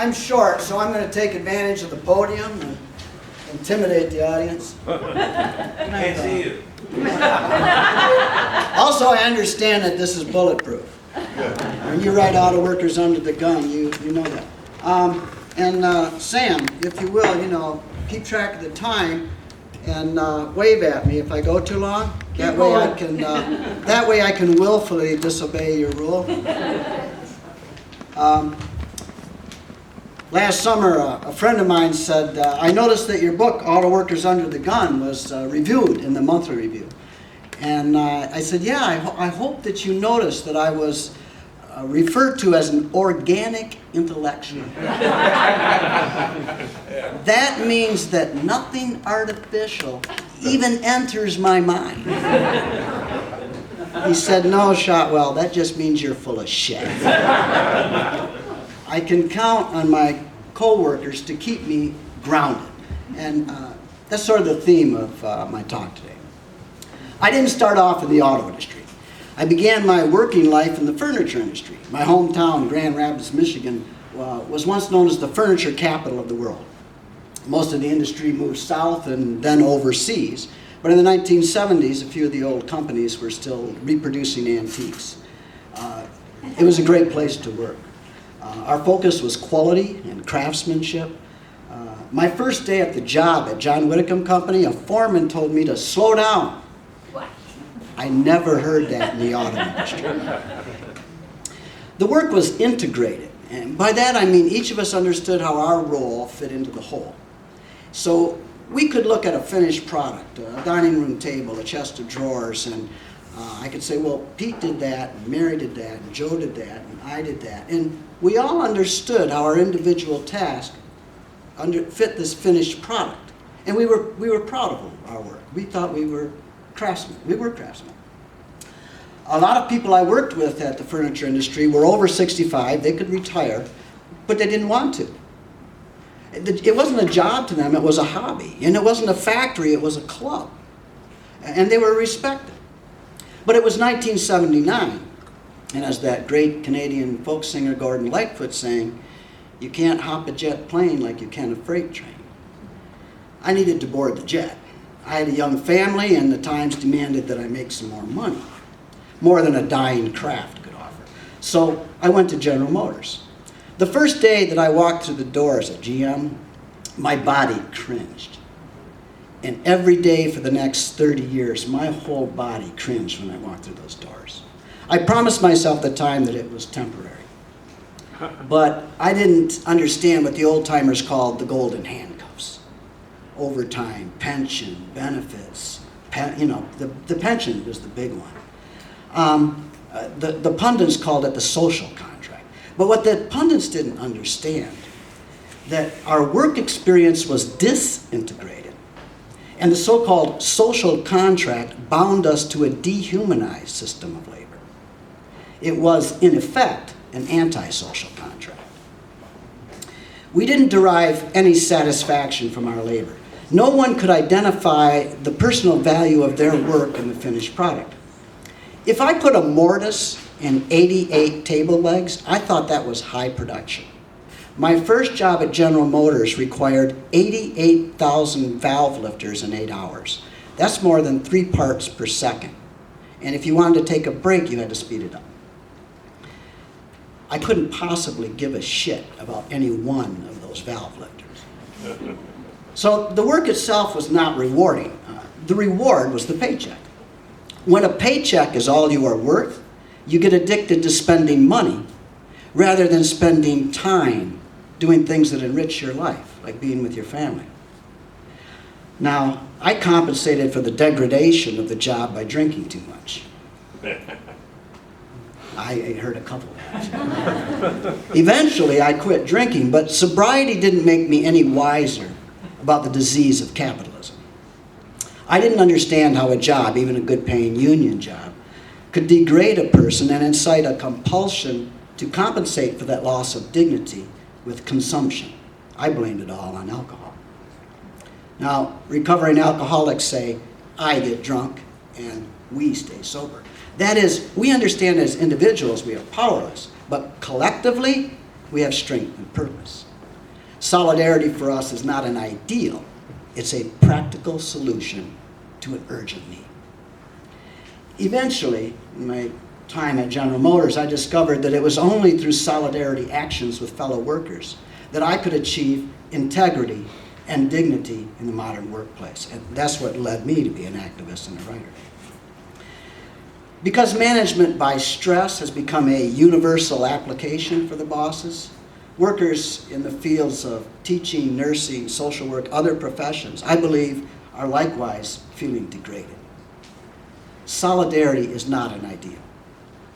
I'm short, so I'm going to take advantage of the podium and intimidate the audience. Can't see you. Also, I understand that this is bulletproof. When you write Autoworkers Under the Gun, you know that. Sam, if you will, keep track of the time and wave at me if I go too long. That way I can willfully disobey your rule. Last summer, a friend of mine said, I noticed that your book, Autoworkers Under the Gun, was reviewed in the monthly review. And I said, yeah, I hope that you noticed that I was referred to as an organic intellectual. That means that nothing artificial even enters my mind. He said, no, Shotwell, that just means you're full of shit. I can count on my co-workers to keep me grounded. And that's sort of the theme of my talk today. I didn't start off in the auto industry. I began my working life in the furniture industry. My hometown, Grand Rapids, Michigan, was once known as the furniture capital of the world. Most of the industry moved south and then overseas. But in the 1970s, a few of the old companies were still reproducing antiques. It was a great place to work. Our focus was quality and craftsmanship. My first day at the job at John Whitcomb Company, a foreman told me to slow down. I never heard that in the auto industry. The work was integrated, and by that I mean each of us understood how our role fit into the whole. So we could look at a finished product, a dining room table, a chest of drawers, and I could say, well, Pete did that, and Mary did that, and Joe did that, and I did that. And we all understood how our individual task fit this finished product. And we were proud of our work. We thought we were craftsmen. We were craftsmen. A lot of people I worked with at the furniture industry were over 65. They could retire, but they didn't want to. It wasn't a job to them. It was a hobby. And it wasn't a factory. It was a club. And they were respected. But it was 1979. And as that great Canadian folk singer Gordon Lightfoot sang, you can't hop a jet plane like you can a freight train. I needed to board the jet. I had a young family, and the times demanded that I make some more money, more than a dying craft could offer. So I went to General Motors. The first day that I walked through the doors at GM, my body cringed. And every day for the next 30 years, my whole body cringed when I walked through those doors. I promised myself at the time that it was temporary. But I didn't understand what the old-timers called the golden handcuffs. Overtime, pension, benefits, the pension was the big one. The pundits called it the social contract. But what the pundits didn't understand, that our work experience was disintegrated. And the so-called social contract bound us to a dehumanized system of labor. It was, in effect, an anti-social contract. We didn't derive any satisfaction from our labor. No one could identify the personal value of their work in the finished product. If I put a mortise in 88 table legs, I thought that was high production. My first job at General Motors required 88,000 valve lifters in 8 hours. That's more than 3 parts per second. And if you wanted to take a break, you had to speed it up. I couldn't possibly give a shit about any one of those valve lifters. So the work itself was not rewarding. The reward was the paycheck. When a paycheck is all you are worth, you get addicted to spending money rather than spending time doing things that enrich your life, like being with your family. Now, I compensated for the degradation of the job by drinking too much. I heard a couple of that. Eventually, I quit drinking, but sobriety didn't make me any wiser about the disease of capitalism. I didn't understand how a job, even a good-paying union job, could degrade a person and incite a compulsion to compensate for that loss of dignity with consumption. I blamed it all on alcohol. Now, recovering alcoholics say, I get drunk and we stay sober. That is, we understand as individuals we are powerless, but collectively we have strength and purpose. Solidarity for us is not an ideal, it's a practical solution to an urgent need. Eventually, in my time at General Motors, I discovered that it was only through solidarity actions with fellow workers that I could achieve integrity and dignity in the modern workplace. And that's what led me to be an activist and a writer. Because management by stress has become a universal application for the bosses, workers in the fields of teaching, nursing, social work, other professions, I believe, are likewise feeling degraded. Solidarity is not an ideal.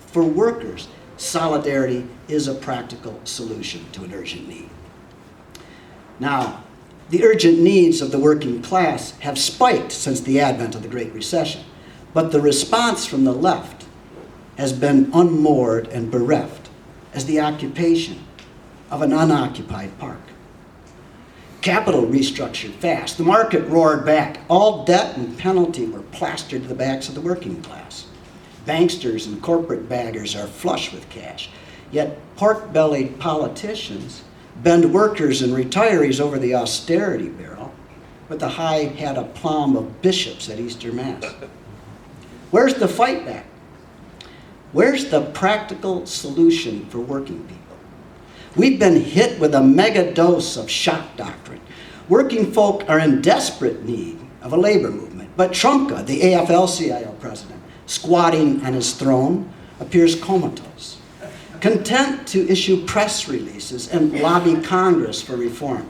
For workers, solidarity is a practical solution to an urgent need. Now, the urgent needs of the working class have spiked since the advent of the Great Recession, but the response from the left has been unmoored and bereft as the occupation of an unoccupied park. Capital restructured fast. The market roared back. All debt and penalty were plastered to the backs of the working class. Banksters and corporate baggers are flush with cash, yet pork-bellied politicians bend workers and retirees over the austerity barrel with the high-hat aplomb of bishops at Easter Mass. Where's the fight back? Where's the practical solution for working people? We've been hit with a mega dose of shock doctrine. Working folk are in desperate need of a labor movement, but Trumka, the AFL-CIO president, squatting on his throne, appears comatose, content to issue press releases and lobby Congress for reform.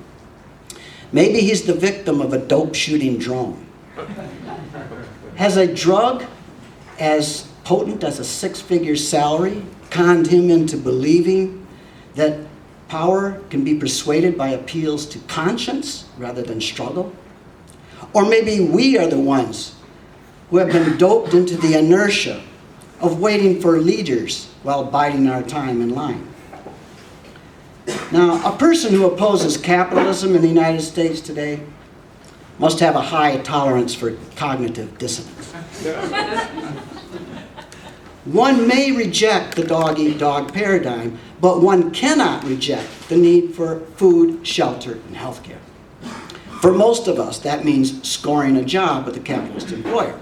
Maybe he's the victim of a dope-shooting drone. Has a drug as potent as a six-figure salary conned him into believing that power can be persuaded by appeals to conscience rather than struggle? Or maybe we are the ones who have been doped into the inertia of waiting for leaders while biding our time in line. Now, a person who opposes capitalism in the United States today must have a high tolerance for cognitive dissonance. One may reject the dog-eat-dog paradigm, but one cannot reject the need for food, shelter, and health care. For most of us, that means scoring a job with a capitalist employer,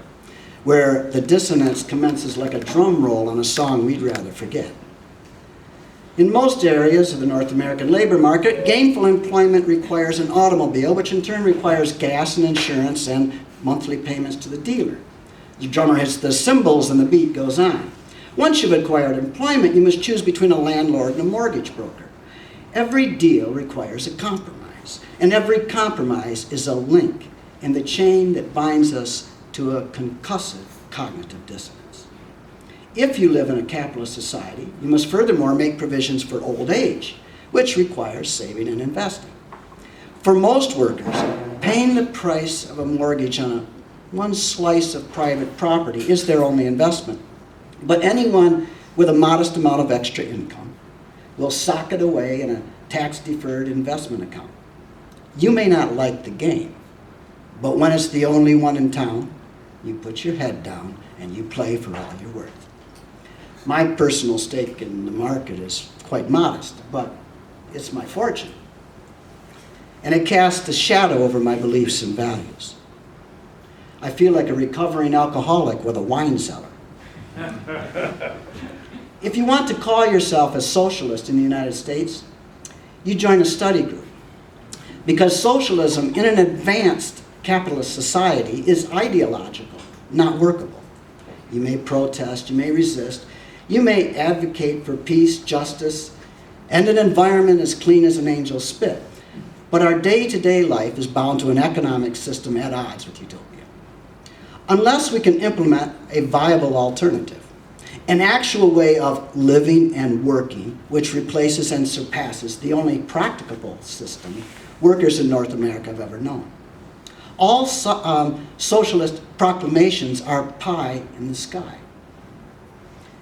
where the dissonance commences like a drum roll on a song we'd rather forget. In most areas of the North American labor market, gainful employment requires an automobile, which in turn requires gas and insurance and monthly payments to the dealer. The drummer hits the cymbals and the beat goes on. Once you've acquired employment, you must choose between a landlord and a mortgage broker. Every deal requires a compromise, and every compromise is a link in the chain that binds us to a concussive cognitive dissonance. If you live in a capitalist society, you must furthermore make provisions for old age, which requires saving and investing. For most workers, paying the price of a mortgage on one slice of private property is their only investment. But anyone with a modest amount of extra income will sock it away in a tax-deferred investment account. You may not like the game, but when it's the only one in town, you put your head down and you play for all you're worth. My personal stake in the market is quite modest, but it's my fortune. And it casts a shadow over my beliefs and values. I feel like a recovering alcoholic with a wine cellar. If you want to call yourself a socialist in the United States, you join a study group. Because socialism in an advanced capitalist society is ideological, not workable. You may protest, you may resist, you may advocate for peace, justice, and an environment as clean as an angel's spit. But our day-to-day life is bound to an economic system at odds with utopia. Unless we can implement a viable alternative, an actual way of living and working, which replaces and surpasses the only practicable system workers in North America have ever known. All socialist proclamations are pie in the sky.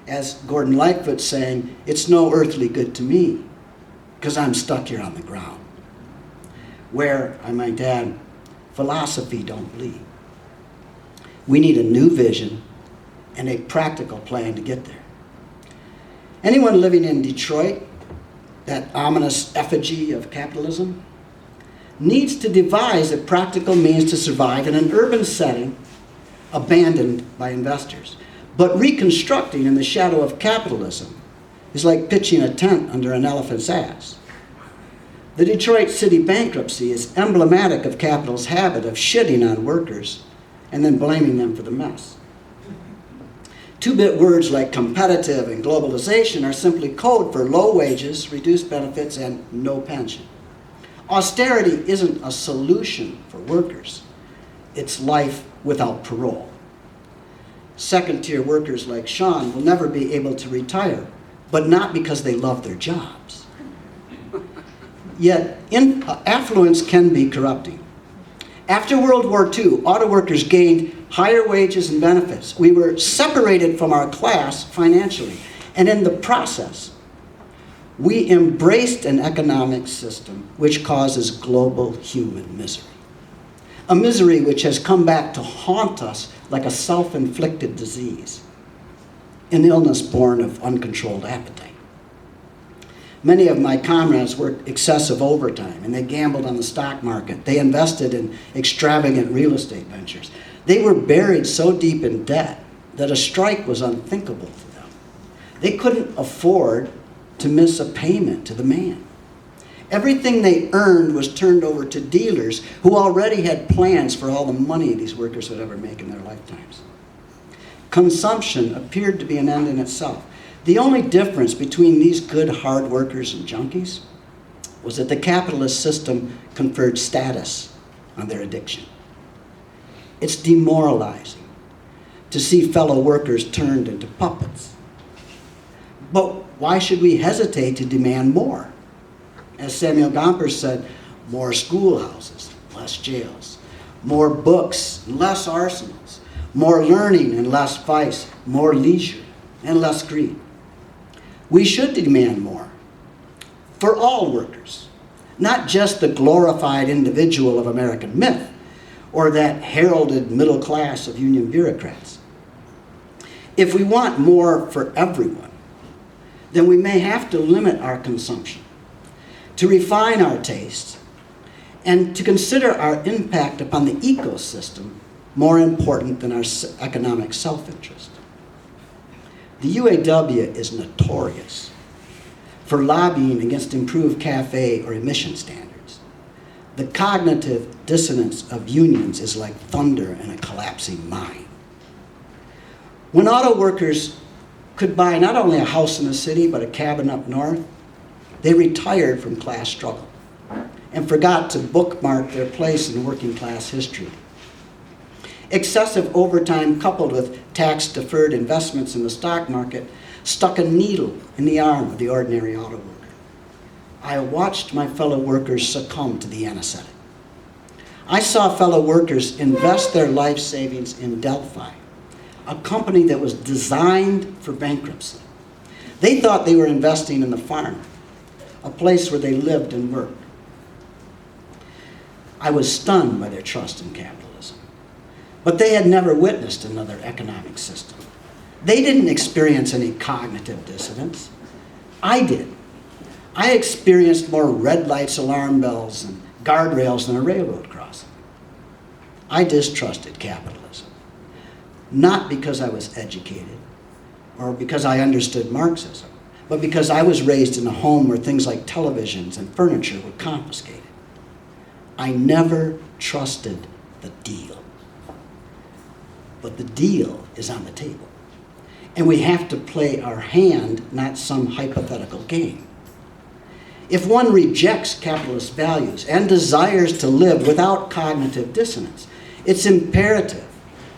As Gordon Lightfoot saying, it's no earthly good to me, because I'm stuck here on the ground. Where, I might add, philosophy don't bleed. We need a new vision and a practical plan to get there. Anyone living in Detroit, that ominous effigy of capitalism, needs to devise a practical means to survive in an urban setting abandoned by investors. But reconstructing in the shadow of capitalism is like pitching a tent under an elephant's ass. The Detroit City bankruptcy is emblematic of capital's habit of shitting on workers and then blaming them for the mess. Two-bit words like competitive and globalization are simply code for low wages, reduced benefits, and no pension. Austerity isn't a solution for workers. It's life without parole. Second-tier workers like Sean will never be able to retire, but not because they love their jobs. Yet, affluence can be corrupting. After World War II, auto workers gained higher wages and benefits. We were separated from our class financially, and in the process, we embraced an economic system which causes global human misery. A misery which has come back to haunt us like a self-inflicted disease, an illness born of uncontrolled appetite. Many of my comrades worked excessive overtime, and they gambled on the stock market. They invested in extravagant real estate ventures. They were buried so deep in debt that a strike was unthinkable to them. They couldn't afford to miss a payment to the man. Everything they earned was turned over to dealers who already had plans for all the money these workers would ever make in their lifetimes. Consumption appeared to be an end in itself. The only difference between these good hard workers and junkies was that the capitalist system conferred status on their addiction. It's demoralizing to see fellow workers turned into puppets. But why should we hesitate to demand more? As Samuel Gompers said, more schoolhouses, less jails, more books, less arsenals, more learning and less vice, more leisure and less greed. We should demand more for all workers, not just the glorified individual of American myth or that heralded middle class of union bureaucrats. If we want more for everyone, then we may have to limit our consumption, to refine our tastes, and to consider our impact upon the ecosystem more important than our economic self-interest. The UAW is notorious for lobbying against improved CAFE or emission standards. The cognitive dissonance of unions is like thunder in a collapsing mine. When auto workers could buy not only a house in the city, but a cabin up north, they retired from class struggle and forgot to bookmark their place in working class history. Excessive overtime coupled with tax-deferred investments in the stock market stuck a needle in the arm of the ordinary auto worker. I watched my fellow workers succumb to the anesthetic. I saw fellow workers invest their life savings in Delphi, a company that was designed for bankruptcy. They thought they were investing in the farm, a place where they lived and worked. I was stunned by their trust in capitalism. But they had never witnessed another economic system. They didn't experience any cognitive dissonance. I did. I experienced more red lights, alarm bells, and guardrails than a railroad crossing. I distrusted capitalism, not because I was educated or because I understood Marxism, but because I was raised in a home where things like televisions and furniture were confiscated. I never trusted the deal. But the deal is on the table. And we have to play our hand, not some hypothetical game. If one rejects capitalist values and desires to live without cognitive dissonance, it's imperative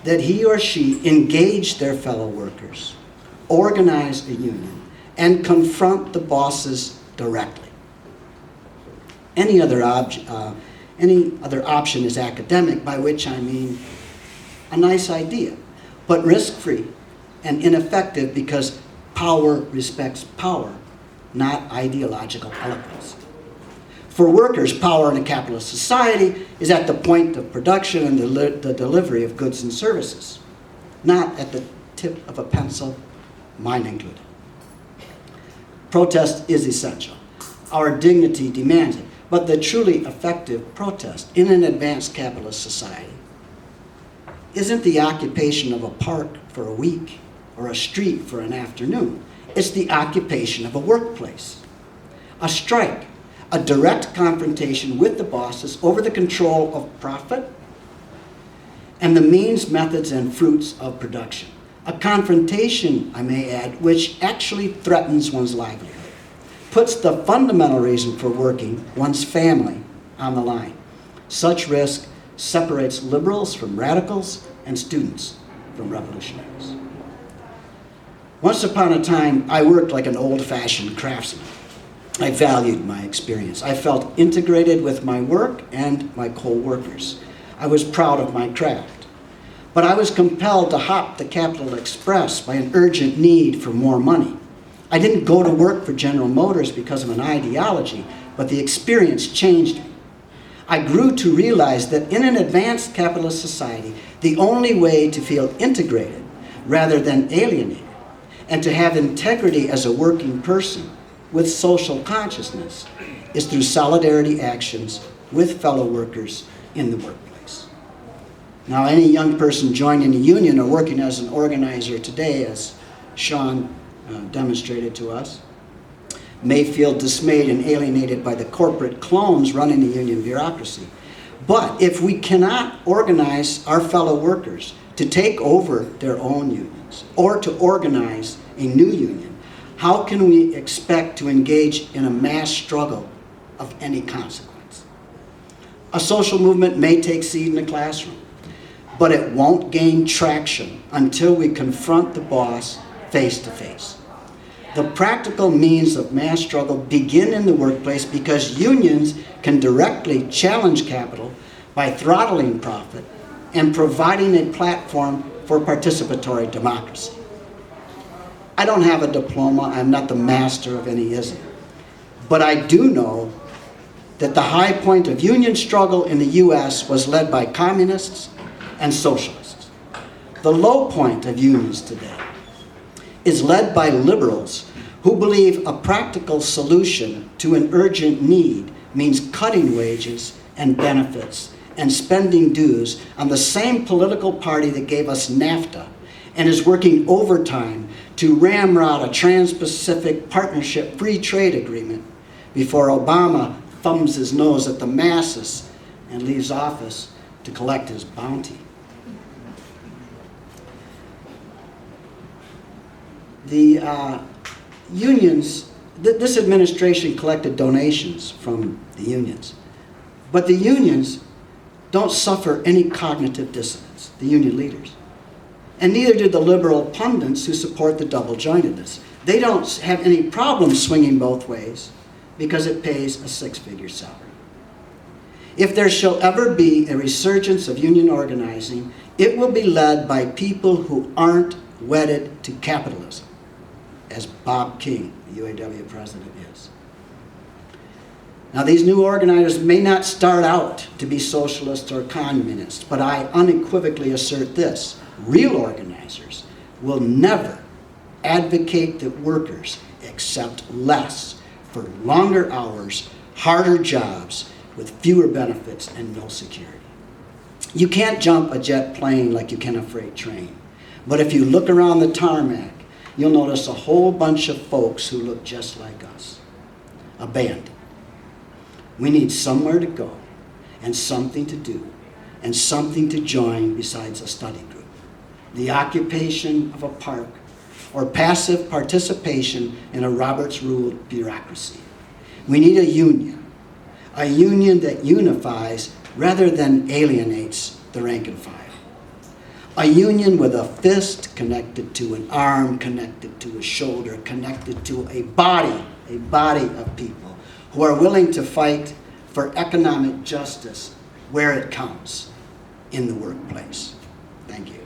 that he or she engage their fellow workers, organize a union, and confront the bosses directly. Any other option is academic, by which I mean a nice idea, but risk-free and ineffective because power respects power, not ideological eloquence. For workers, power in a capitalist society is at the point of production and the delivery of goods and services, not at the tip of a pencil, mine included. Protest is essential. Our dignity demands it, but the truly effective protest in an advanced capitalist society isn't the occupation of a park for a week or a street for an afternoon. It's the occupation of a workplace, a strike, a direct confrontation with the bosses over the control of profit and the means, methods, and fruits of production. A confrontation, I may add, which actually threatens one's livelihood, puts the fundamental reason for working, one's family, on the line. Such risk separates liberals from radicals and students from revolutionaries. Once upon a time, I worked like an old-fashioned craftsman. I valued my experience. I felt integrated with my work and my co-workers. I was proud of my craft. But I was compelled to hop the Capital Express by an urgent need for more money. I didn't go to work for General Motors because of an ideology, but the experience changed me. I grew to realize that in an advanced capitalist society, the only way to feel integrated rather than alienated, and to have integrity as a working person with social consciousness, is through solidarity actions with fellow workers in the workplace. Now, any young person joining a union or working as an organizer today, as Sean demonstrated to us, may feel dismayed and alienated by the corporate clones running the union bureaucracy. But if we cannot organize our fellow workers to take over their own unions or to organize a new union, how can we expect to engage in a mass struggle of any consequence? A social movement may take seed in the classroom, but it won't gain traction until we confront the boss face to face. The practical means of mass struggle begin in the workplace because unions can directly challenge capital by throttling profit and providing a platform for participatory democracy. I don't have a diploma, I'm not the master of any ism, but I do know that the high point of union struggle in the US was led by communists and socialists. The low point of unions today is led by liberals who believe a practical solution to an urgent need means cutting wages and benefits and spending dues on the same political party that gave us NAFTA and is working overtime to ramrod a Trans-Pacific Partnership free trade agreement before Obama thumbs his nose at the masses and leaves office to collect his bounty. The unions, this administration collected donations from the unions, but the unions don't suffer any cognitive dissonance, the union leaders. And neither do the liberal pundits who support the double-jointedness. They don't have any problem swinging both ways because it pays a six-figure salary. If there shall ever be a resurgence of union organizing, it will be led by people who aren't wedded to capitalism, as Bob King, the UAW president, is. Now, these new organizers may not start out to be socialists or communists, but I unequivocally assert this: real organizers will never advocate that workers accept less for longer hours, harder jobs, with fewer benefits and no security. You can't jump a jet plane like you can a freight train, but if you look around the tarmac, you'll notice a whole bunch of folks who look just like us, abandoned. We need somewhere to go and something to do and something to join besides a study group, the occupation of a park, or passive participation in a Roberts-ruled bureaucracy. We need a union that unifies rather than alienates the rank and file. A union with a fist connected to an arm, connected to a shoulder, connected to a body of people who are willing to fight for economic justice where it counts, in the workplace. Thank you.